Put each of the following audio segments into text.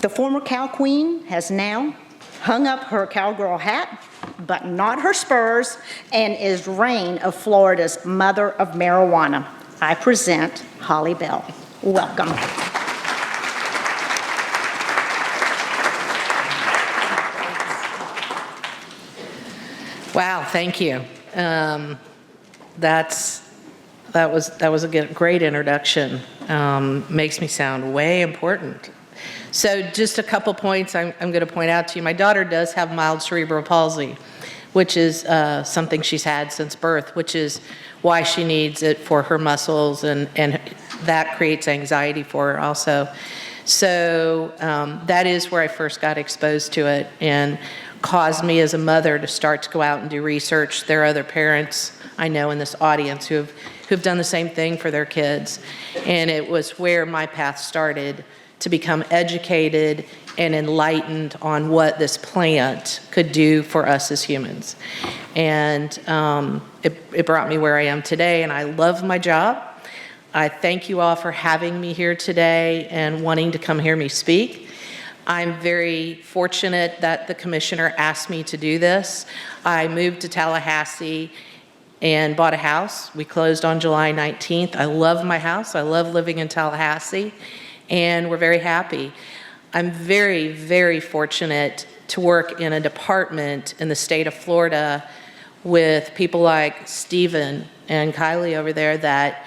The former cow queen has now hung up her cowgirl hat, but not her spurs, and is reign of Florida's mother of marijuana. I present Holly Bell. Welcome. Wow, thank you. That was a great introduction. Makes me sound way important. So just a couple points I'm going to point out to you. My daughter does have mild cerebral palsy, which is something she's had since birth, which is why she needs it for her muscles, and that creates anxiety for her also. So that is where I first got exposed to it and caused me as a mother to start to go out and do research. There are other parents I know in this audience who've done the same thing for their kids. And it was where my path started to become educated and enlightened on what this plant could do for us as humans. And it brought me where I am today, and I love my job. I thank you all for having me here today and wanting to come hear me speak. I'm very fortunate that the commissioner asked me to do this. I moved to Tallahassee and bought a house. We closed on July 19th. I love my house. I love living in Tallahassee, and we're very happy. I'm very, very fortunate to work in a department in the state of Florida with people like Stephen and Kylie over there, that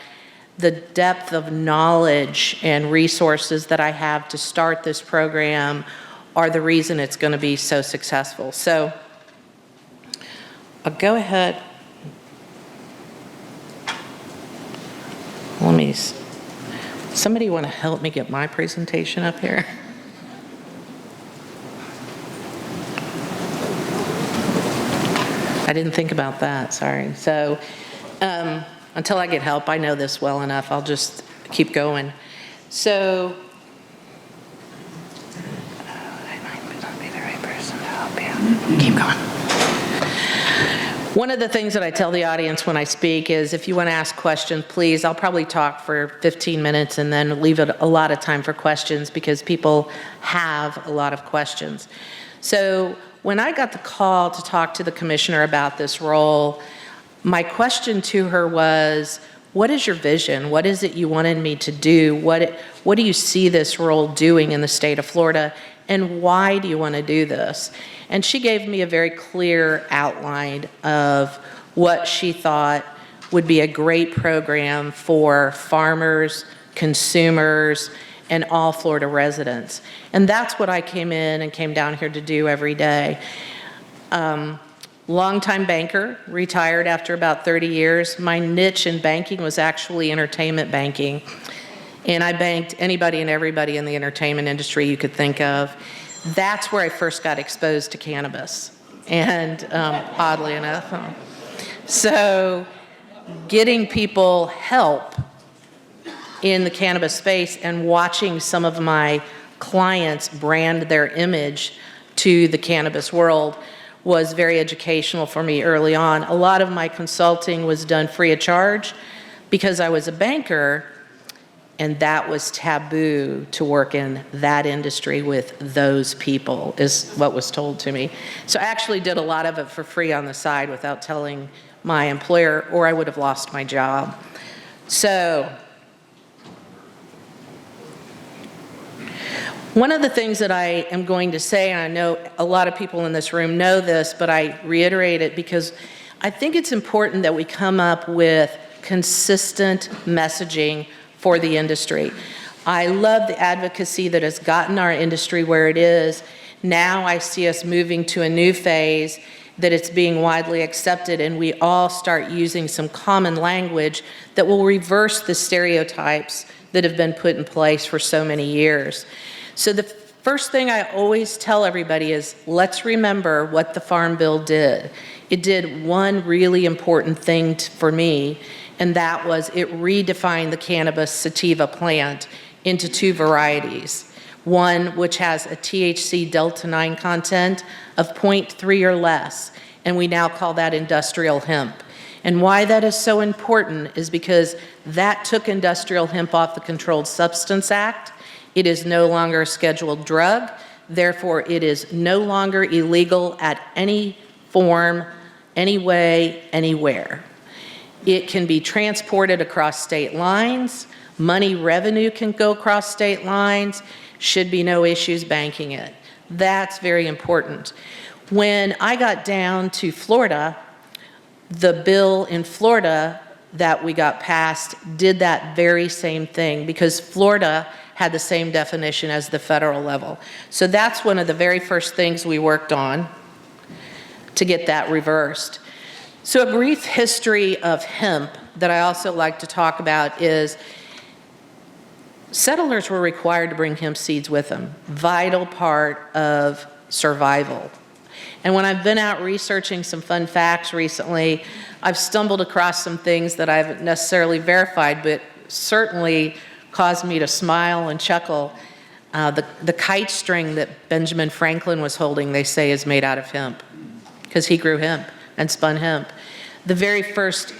the depth of knowledge and resources that I have to start this program are the reason it's going to be so successful. So I'll go ahead. Somebody want to help me get my presentation up here? I didn't think about that, sorry. So until I get help, I know this well enough, I'll just keep going. So, I might not be the right person to help you. Keep going. One of the things that I tell the audience when I speak is, if you want to ask questions, please, I'll probably talk for 15 minutes and then leave it a lot of time for questions, because people have a lot of questions. So when I got the call to talk to the commissioner about this role, my question to her was, what is your vision? What is it you wanted me to do? What do you see this role doing in the state of Florida? And why do you want to do this? And she gave me a very clear outline of what she thought would be a great program for farmers, consumers, and all Florida residents. And that's what I came down here to do every day. Longtime banker, retired after about 30 years. My niche in banking was actually entertainment banking. And I banked anybody and everybody in the entertainment industry you could think of. That's where I first got exposed to cannabis, and oddly enough. So getting people help in the cannabis space and watching some of my clients brand their image to the cannabis world was very educational for me early on. A lot of my consulting was done free of charge because I was a banker, and that was taboo to work in that industry with those people, is what was told to me. So I actually did a lot of it for free on the side without telling my employer, or I would have lost my job. So one of the things that I am going to say, and I know a lot of people in this room know this, but I reiterate it because I think it's important that we come up with consistent messaging for the industry. I love the advocacy that has gotten our industry where it is. Now I see us moving to a new phase that it's being widely accepted, and we all start using some common language that will reverse the stereotypes that have been put in place for so many years. So the first thing I always tell everybody is, let's remember what the Farm Bill did. It did one really important thing for me, and that was it redefined the cannabis sativa plant into two varieties. One which has a THC Delta 9 content of 0.3 or less, and we now call that industrial hemp. And why that is so important is because that took industrial hemp off the Controlled Substance Act It is no longer a scheduled drug. Therefore, it is no longer illegal at any form, any way, anywhere. It can be transported across state lines. Money revenue can go across state lines. Should be no issues banking it. That's very important. When I got down to Florida, the bill in Florida that we got passed did that very same thing because Florida had the same definition as the federal level. So that's one of the very first things we worked on to get that reversed. So a brief history of hemp that I also like to talk about is settlers were required to bring hemp seeds with them, vital part of survival. And when I've been out researching some fun facts recently, I've stumbled across some things that I haven't necessarily verified, but certainly caused me to smile and chuckle. The kite string that Benjamin Franklin was holding, they say, is made out of hemp because he grew hemp and spun hemp. The very first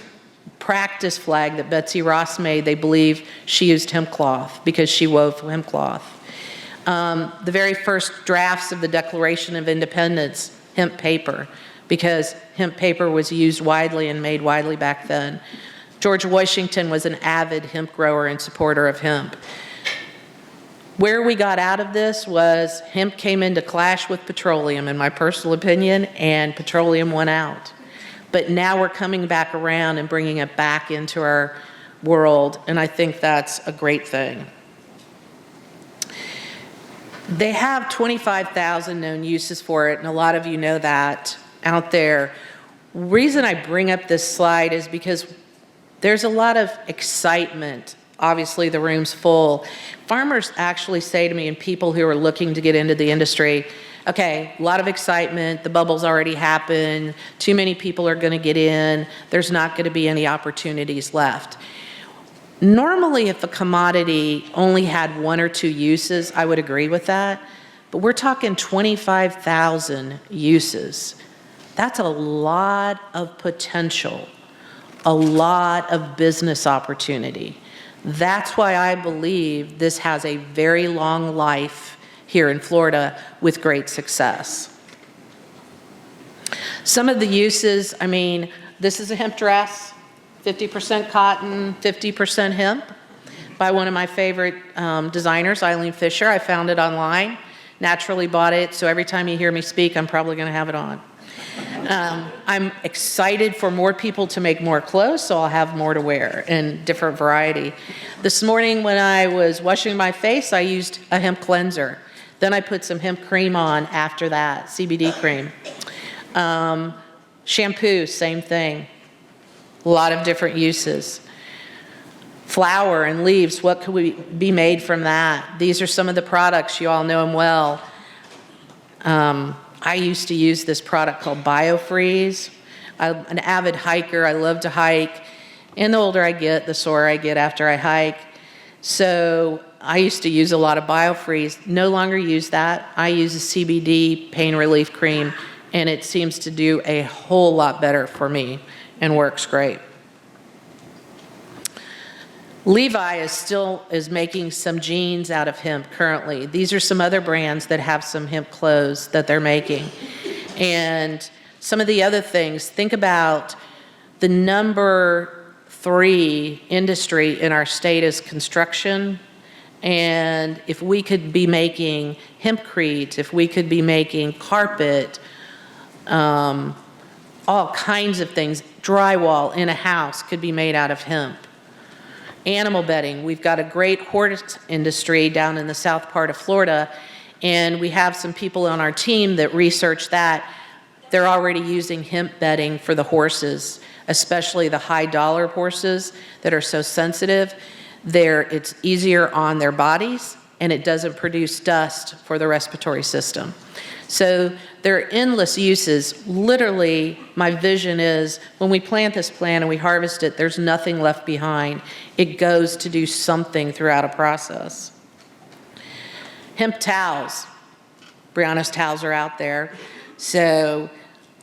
practice flag that Betsy Ross made, they believe she used hemp cloth because she wove hemp cloth. The very first drafts of the Declaration of Independence, hemp paper, because hemp paper was used widely and made widely back then. George Washington was an avid hemp grower and supporter of hemp. Where we got out of this was hemp came into clash with petroleum, in my personal opinion, and petroleum went out. But now we're coming back around and bringing it back into our world, and I think that's a great thing. They have 25,000 known uses for it, and a lot of you know that out there. Reason I bring up this slide is because there's a lot of excitement. Obviously, the room's full. Farmers actually say to me, and people who are looking to get into the industry, okay, a lot of excitement, the bubble's already happened, too many people are gonna get in, there's not gonna be any opportunities left. Normally, if a commodity only had 1 or 2 uses, I would agree with that, but we're talking 25,000 uses. That's a lot of potential, a lot of business opportunity. That's why I believe this has a very long life here in Florida with great success. Some of the uses, I mean, this is a hemp dress, 50% cotton, 50% hemp, by one of my favorite designers, Eileen Fisher. I found it online, naturally bought it, so every time you hear me speak, I'm probably gonna have it on. I'm excited for more people to make more clothes, so I'll have more to wear in different variety. This morning when I was washing my face, I used a hemp cleanser. Then I put some hemp cream on after that, CBD cream. Shampoo, same thing. A lot of different uses. Flower and leaves, what could we be made from that? These are some of the products, you all know them well. I used to use this product called BioFreeze. I'm an avid hiker, I love to hike. And the older I get, the sorer I get after I hike. So I used to use a lot of BioFreeze, no longer use that. I use a CBD pain relief cream, and it seems to do a whole lot better for me and works great. Levi is making some jeans out of hemp currently. These are some other brands that have some hemp clothes that they're making. And some of the other things, think about the number 3 industry in our state is construction. And if we could be making hempcrete, if we could be making carpet, all kinds of things, drywall in a house could be made out of hemp. Animal bedding, we've got a great horse industry down in the south part of Florida, and we have some people on our team that research that. They're already using hemp bedding for the horses, especially the high dollar horses that are so sensitive. It's easier on their bodies, and it doesn't produce dust for the respiratory system. So there are endless uses. Literally, my vision is when we plant this plant and we harvest it, there's nothing left behind. It goes to do something throughout a process. Hemp towels. Brianna's towels are out there. So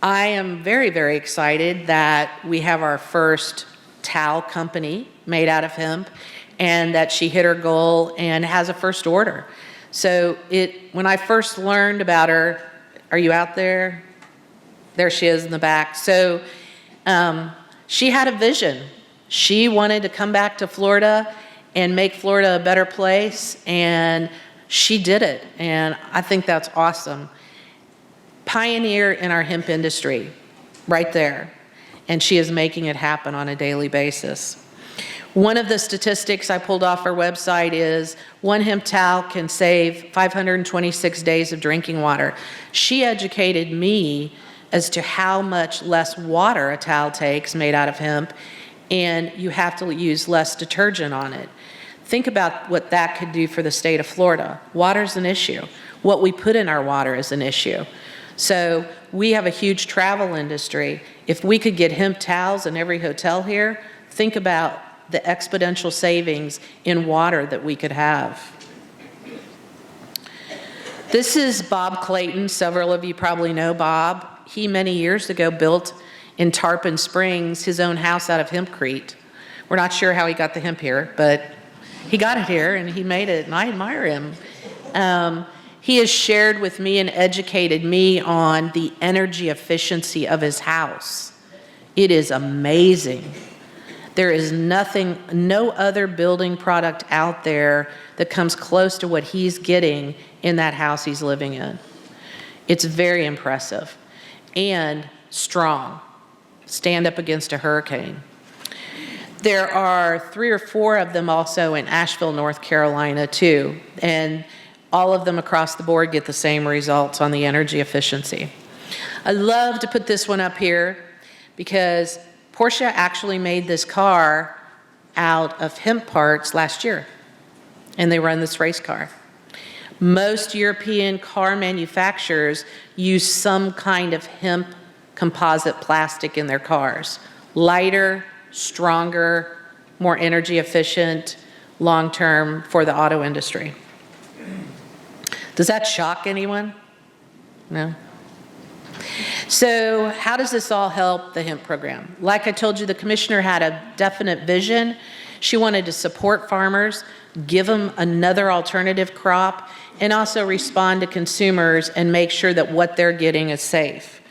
I am very, very excited that we have our first towel company made out of hemp. and that she hit her goal and has a first order. So when I first learned about her, are you out there? There she is in the back. So she had a vision. She wanted to come back to Florida and make Florida a better place, and she did it, and I think that's awesome. Pioneer in our hemp industry, right there, and she is making it happen on a daily basis. One of the statistics I pulled off our website is one hemp towel can save 526 days of drinking water. She educated me as to how much less water a towel takes made out of hemp, and you have to use less detergent on it. Think about what that could do for the state of Florida. Water's an issue. What we put in our water is an issue. So we have a huge travel industry. If we could get hemp towels in every hotel here, think about the exponential savings in water that we could have. This is Bob Clayton. Several of you probably know Bob. He, many years ago, built in Tarpon Springs his own house out of hempcrete. We're not sure how he got the hemp here, but he got it here and he made it, and I admire him. He has shared with me and educated me on the energy efficiency of his house. It is amazing. There is no other building product out there that comes close to what he's getting in that house he's living in. It's very impressive and strong. Stand up against a hurricane. There are 3 or 4 of them also in Asheville, North Carolina, too, and all of them across the board get the same results on the energy efficiency. I love to put this one up here because Porsche actually made this car out of hemp parts last year, and they run this race car. Most European car manufacturers use some kind of hemp composite plastic in their cars. Lighter, stronger, more energy efficient, long-term for the auto industry. Does that shock anyone? No? So how does this all help the hemp program? Like I told you, the commissioner had a definite vision. She wanted to support farmers, give them another alternative crop, and also respond to consumers and make sure that what they're getting is safe.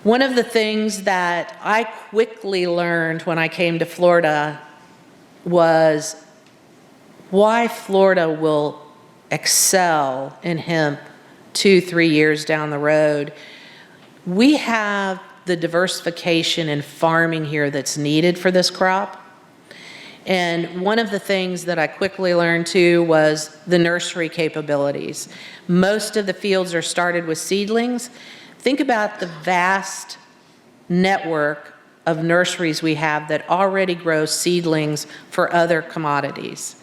One of the things that I quickly learned when I came to Florida was why Florida will excel in hemp 2-3 years down the road. We have the diversification in farming here that's needed for this crop. And one of the things that I quickly learned too was the nursery capabilities. Most of the fields are started with seedlings. Think about the vast network of nurseries we have that already grow seedlings for other commodities.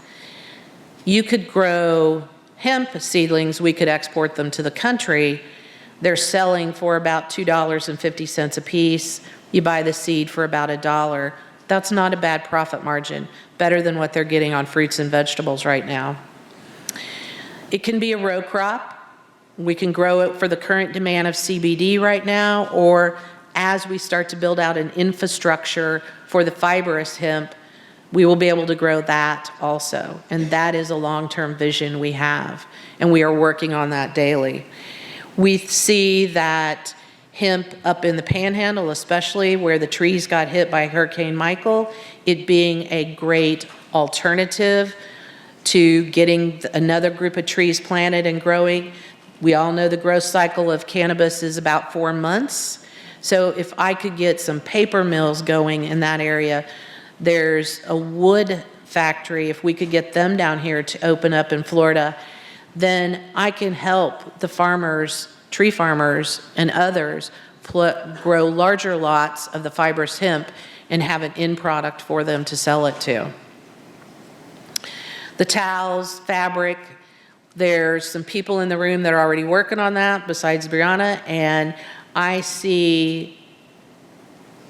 You could grow hemp seedlings, we could export them to the country. They're selling for about $2.50 a piece. You buy the seed for about $1. That's not a bad profit margin, better than what they're getting on fruits and vegetables right now. It can be a row crop. We can grow it for the current demand of CBD right now, or as we start to build out an infrastructure for the fibrous hemp, we will be able to grow that also. And that is a long-term vision we have, and we are working on that daily. We see that hemp up in the Panhandle, especially where the trees got hit by Hurricane Michael, it being a great alternative to getting another group of trees planted and growing. We all know the growth cycle of cannabis is about 4 months. So if I could get some paper mills going in that area, there's a wood factory, if we could get them down here to open up in Florida, then I can help the farmers, tree farmers and others grow larger lots of the fibrous hemp and have an end product for them to sell it to. The towels, fabric, there's some people in the room that are already working on that besides Brianna, and I see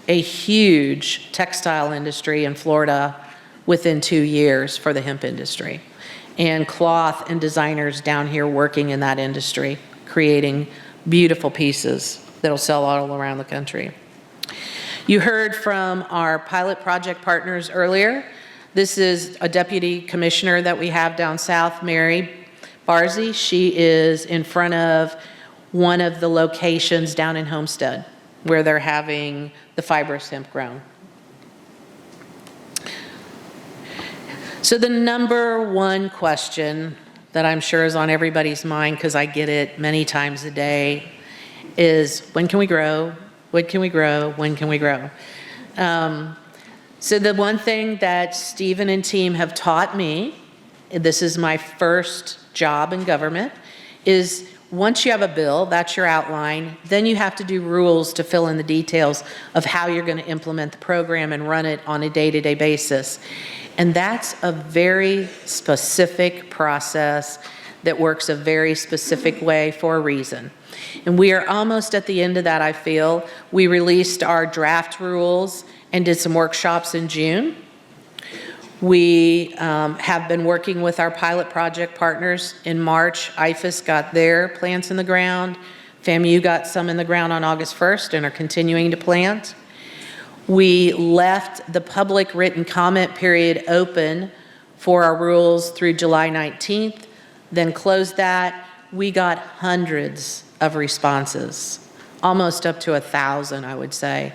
a huge textile industry in Florida within 2 years for the hemp industry, and cloth and designers down here working in that industry, creating beautiful pieces that'll sell all around the country. You heard from our pilot project partners earlier This is a deputy commissioner that we have down south, Mary Barzy. She is in front of one of the locations down in Homestead where they're having the fibrous hemp grown. So the number one question that I'm sure is on everybody's mind, because I get it many times a day, is when can we grow? When can we grow? When can we grow? So the one thing that Stephen and team have taught me, this is my first job in government, is once you have a bill, that's your outline, then you have to do rules to fill in the details of how you're going to implement the program and run it on a day-to-day basis. And that's a very specific process that works a very specific way for a reason. And we are almost at the end of that, I feel. We released our draft rules and did some workshops in June. We have been working with our pilot project partners. In March, IFAS got their plants in the ground. FAMU got some in the ground on August 1st and are continuing to plant. We left the public written comment period open for our rules through July 19th, then closed that. We got hundreds of responses, almost up to 1,000, I would say.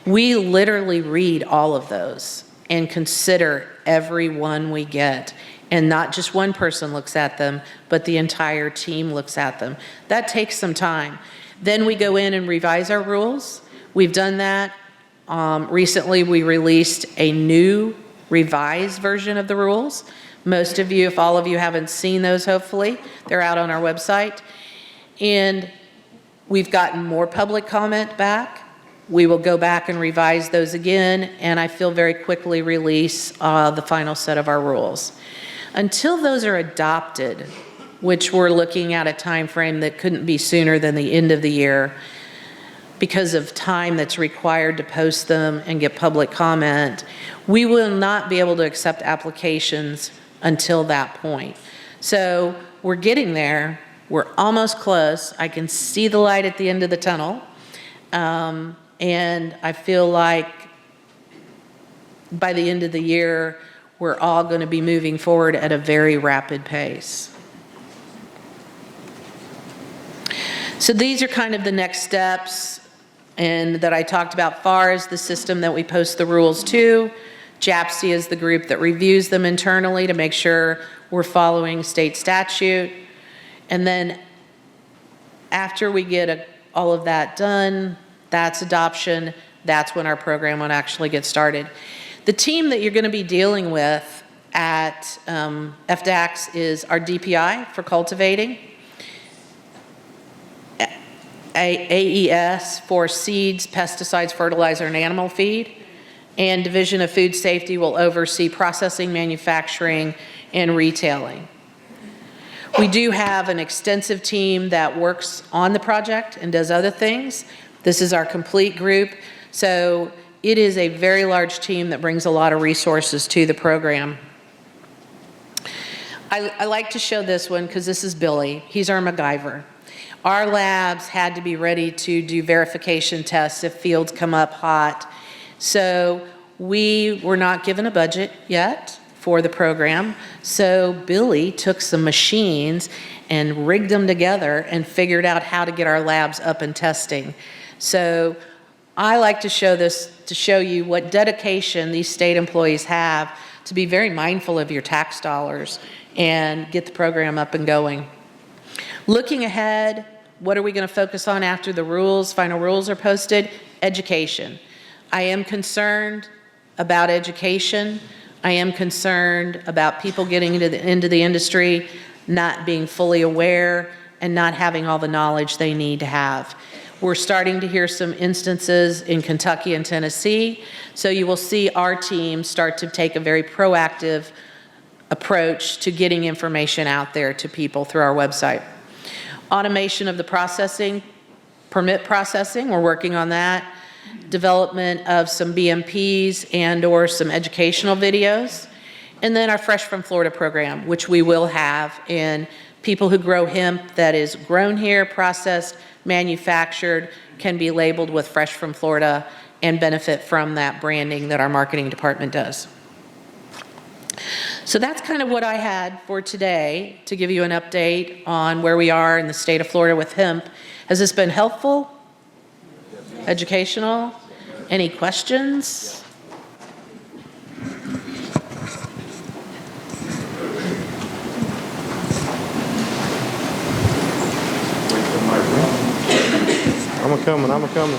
We literally read all of those and consider every one we get. And not just one person looks at them, but the entire team looks at them. That takes some time. Then we go in and revise our rules. We've done that. Recently, we released a new revised version of the rules. Most of you, if all of you haven't seen those, hopefully, they're out on our website. And we've gotten more public comment back. We will go back and revise those again, and I feel very quickly release the final set of our rules. Until those are adopted, which we're looking at a time frame that couldn't be sooner than the end of the year, because of time that's required to post them and get public comment, we will not be able to accept applications until that point. So we're getting there. We're almost close. I can see the light at the end of the tunnel. And I feel like by the end of the year, we're all going to be moving forward at a very rapid pace. So these are kind of the next steps and that I talked about. FAR is the system that we post the rules to. JAPSI is the group that reviews them internally to make sure we're following state statute. And then after we get all of that done, that's adoption. That's when our program will actually get started. The team that you're going to be dealing with at FDACS is our DPI for cultivating, AES for seeds, pesticides, fertilizer, and animal feed, and Division of Food Safety will oversee processing, manufacturing, and retailing. We do have an extensive team that works on the project and does other things. This is our complete group. So it is a very large team that brings a lot of resources to the program. I like to show this one because this is Billy. He's our MacGyver. Our labs had to be ready to do verification tests if fields come up hot. So we were not given a budget yet for the program. So Billy took some machines and rigged them together and figured out how to get our labs up and testing. So I like to show this to show you what dedication these state employees have to be very mindful of your tax dollars and get the program up and going. Looking ahead, what are we going to focus on after the rules, final rules are posted? Education. I am concerned about education. I am concerned about people getting into the industry, not being fully aware and not having all the knowledge they need to have. We're starting to hear some instances in Kentucky and Tennessee, so you will see our team start to take a very proactive approach to getting information out there to people through our website. Automation of the processing, permit processing, we're working on that. Development of some BMPs and or some educational videos. And then our Fresh from Florida program, which we will have, and people who grow hemp that is grown here, processed, manufactured, can be labeled with Fresh from Florida and benefit from that branding that our marketing department does. So that's kind of what I had for today, to give you an update on where we are in the state of Florida with hemp. Has this been helpful? Educational? Any questions? I'm a-coming.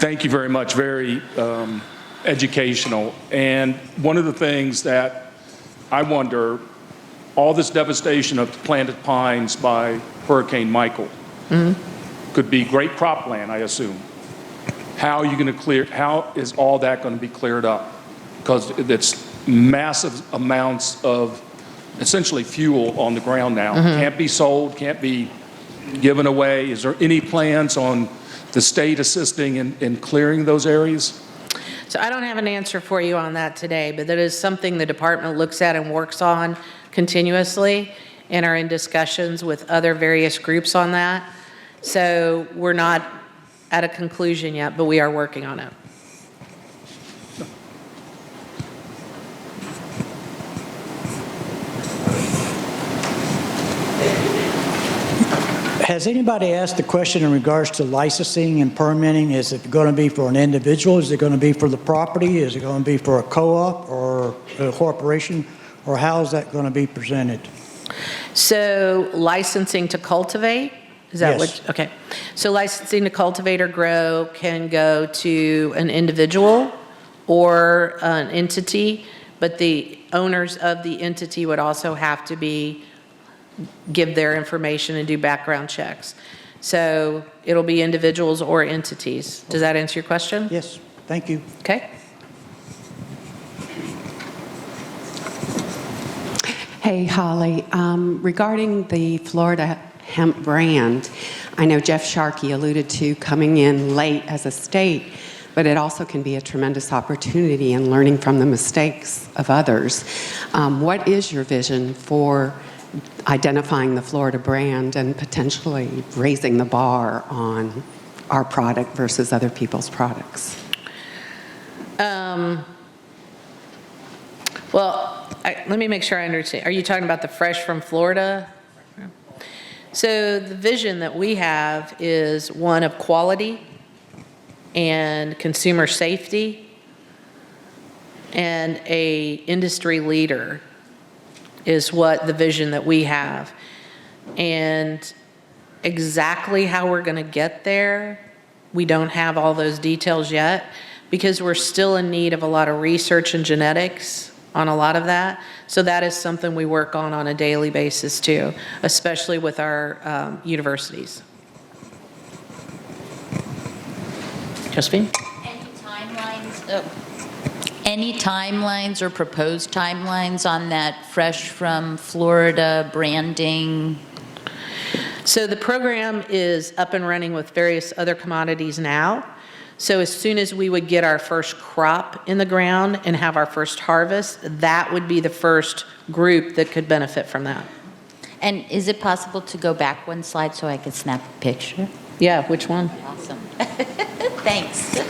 Thank you very much. Very educational. And one of the things that I wonder, all this devastation of planted pines by Hurricane Michael could be great cropland, I assume. How are you going to clear? How is all that going to be cleared up? Because it's massive amounts of essentially fuel on the ground now. Can't be sold, can't be given away. Is there any plans on the state assisting in clearing those areas? So I don't have an answer for you on that today, but that is something the department looks at and works on continuously and are in discussions with other various groups on that. So we're not at a conclusion yet, but we are working on it. Has anybody asked the question in regards to licensing and permitting? Is it going to be for an individual? Is it going to be for the property? Is it going to be for a co-op or a corporation? Or how is that going to be presented? So licensing to cultivate, is that Yes. what? Okay. So licensing to cultivate or grow can go to an individual or an entity, but the owners of the entity would also have to give their information and do background checks. So it'll be individuals or entities. Does that answer your question? Yes, thank you. Okay. Hey, Holly. Regarding the Florida hemp brand, I know Jeff Sharkey alluded to coming in late as a state, but it also can be a tremendous opportunity in learning from the mistakes of others. What is your vision for identifying the Florida brand and potentially raising the bar on our product versus other people's products? Let me make sure I understand. Are you talking about the Fresh from Florida? So the vision that we have is one of quality and consumer safety and a industry leader is what the vision that we have. And exactly how we're going to get there, we don't have all those details yet because we're still in need of a lot of research and genetics on a lot of that. So that is something we work on a daily basis too, especially with our universities. Josephine? Any timelines or proposed timelines on that Fresh from Florida branding? So the program is up and running with various other commodities now. So as soon as we would get our first crop in the ground and have our first harvest, that would be the first group that could benefit from that. And is it possible to go back one slide so I can snap a picture? Yeah, which one? Awesome. Thanks.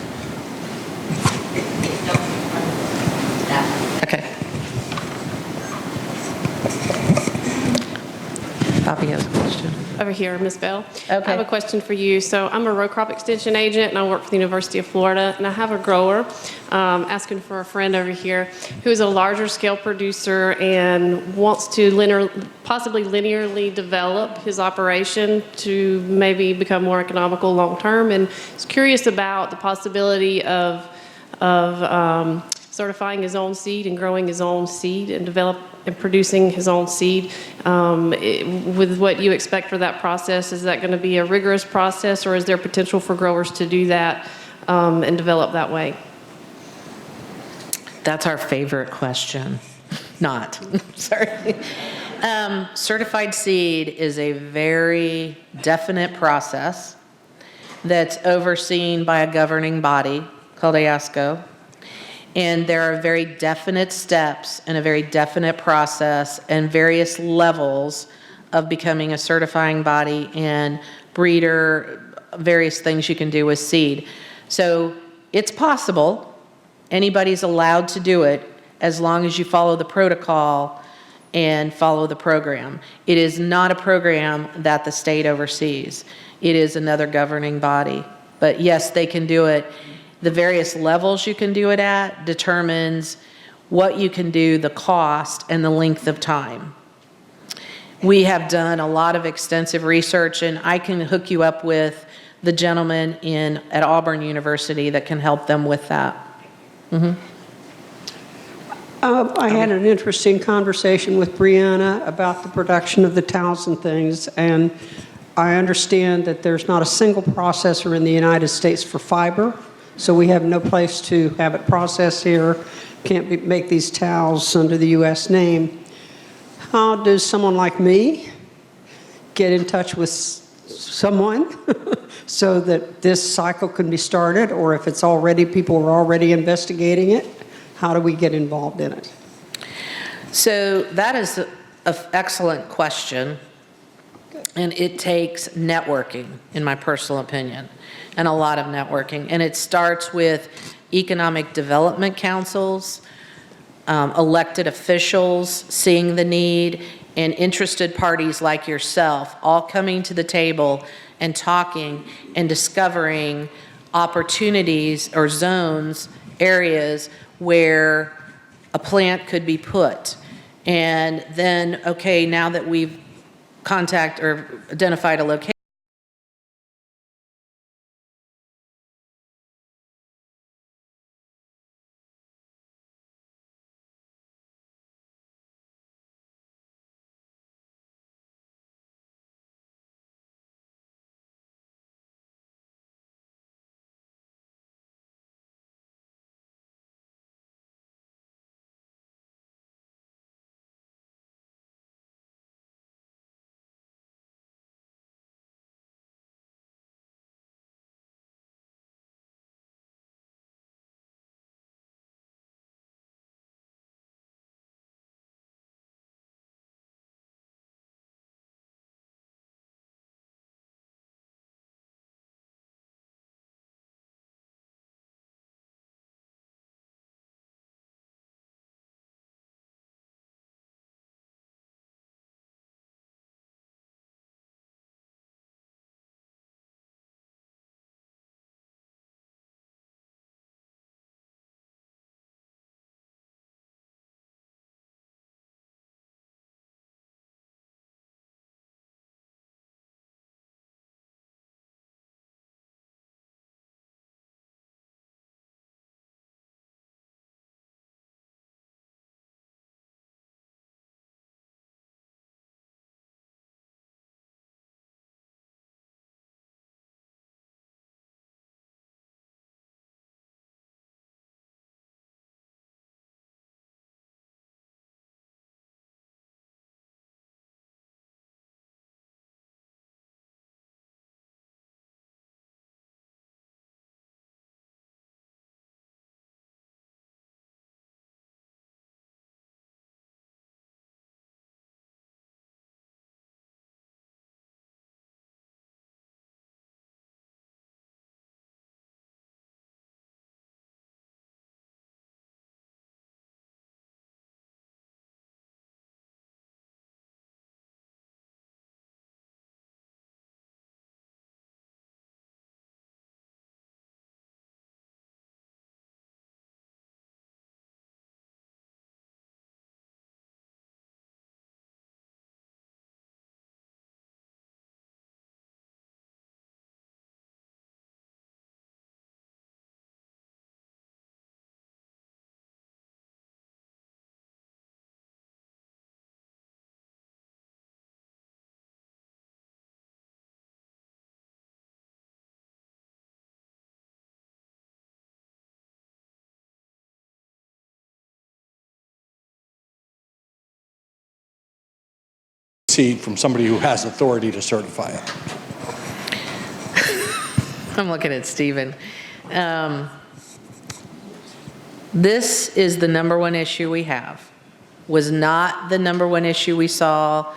Okay. Bobby has a question. Over here, Ms. Bell. Okay. I have a question for you. So I'm a row crop extension agent, and I work for the University of Florida, and I have a grower asking for a friend over here who is a larger scale producer and wants to possibly linearly develop his operation to maybe become more economical long term, and is curious about the possibility of certifying his own seed and growing his own seed and producing his own seed. With what you expect for that process, is that going to be a rigorous process, or is there potential for growers to do that and develop that way? That's our favorite question. Not, sorry. Certified seed is a very definite process that's overseen by a governing body called ASCO. And there are very definite steps and a very definite process and various levels of becoming a certifying body and breeder, various things you can do with seed. So It's possible. Anybody's allowed to do it as long as you follow the protocol and follow the program. It is not a program that the state oversees. It is another governing body. But yes, they can do it. The various levels you can do it at determines what you can do, the cost, and the length of time. We have done a lot of extensive research, and I can hook you up with the gentleman at Auburn University that can help them with that. I had an interesting conversation with Brianna about the production of the towels and things, and I understand that there's not a single processor in the United States for fiber, so we have no place to have it processed here. Can't make these towels under the U.S. name. How does someone like me get in touch with someone so that this cycle can be started, or if it's already, people are already investigating it, how do we get involved in it? So that is an excellent question, and it takes networking, in my personal opinion, and a lot of networking. And it starts with economic development councils, elected officials seeing the need, and interested parties like yourself all coming to the table and talking and discovering opportunities or zones, areas where a plant could be put. And then, okay, now that we've contacted or identified a location, seed from somebody who has authority to certify it. I'm looking at Stephen. This is the number one issue we have. Was not the number one issue we saw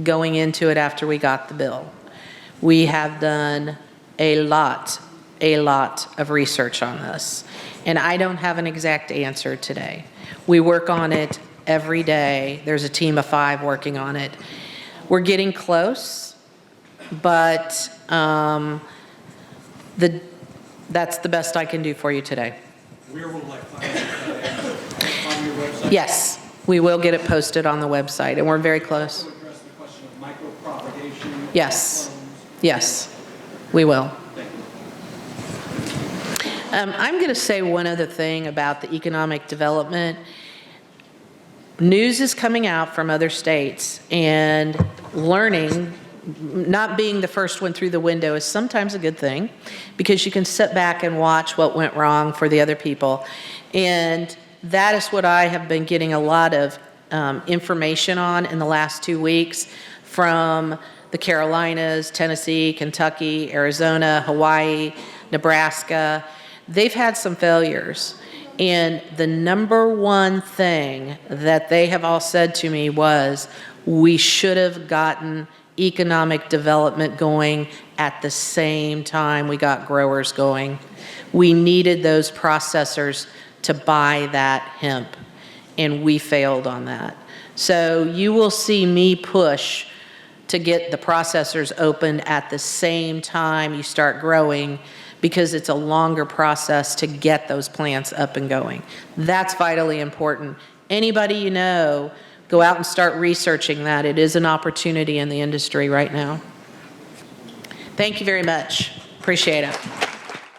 going into it after we got the bill. We have done a lot a lot of research on this, and I don't have an exact answer today. We work on it every day. There's a team of 5 working on it. We're getting close, but that's the best I can do for you today. Where will I find it? On your website? Yes, we will get it posted on the website, and we're very close. Also address the question of micropropagation. Yes, yes, we will. I'm going to say one other thing about the economic development. News is coming out from other states, and learning, not being the first one through the window, is sometimes a good thing, because you can sit back and watch what went wrong for the other people. And that is what I have been getting a lot of information on in the last 2 weeks from the Carolinas, Tennessee, Kentucky, Arizona, Hawaii, Nebraska. They've had some failures. And the number one thing that they have all said to me was, we should have gotten economic development going at the same time we got growers going. We needed those processors to buy that hemp, and we failed on that. So you will see me push to get the processors opened at the same time you start growing, because it's a longer process to get those plants up and going. That's vitally important. Anybody you know, go out and start researching that. It is an opportunity in the industry right now. Thank you very much. Appreciate it.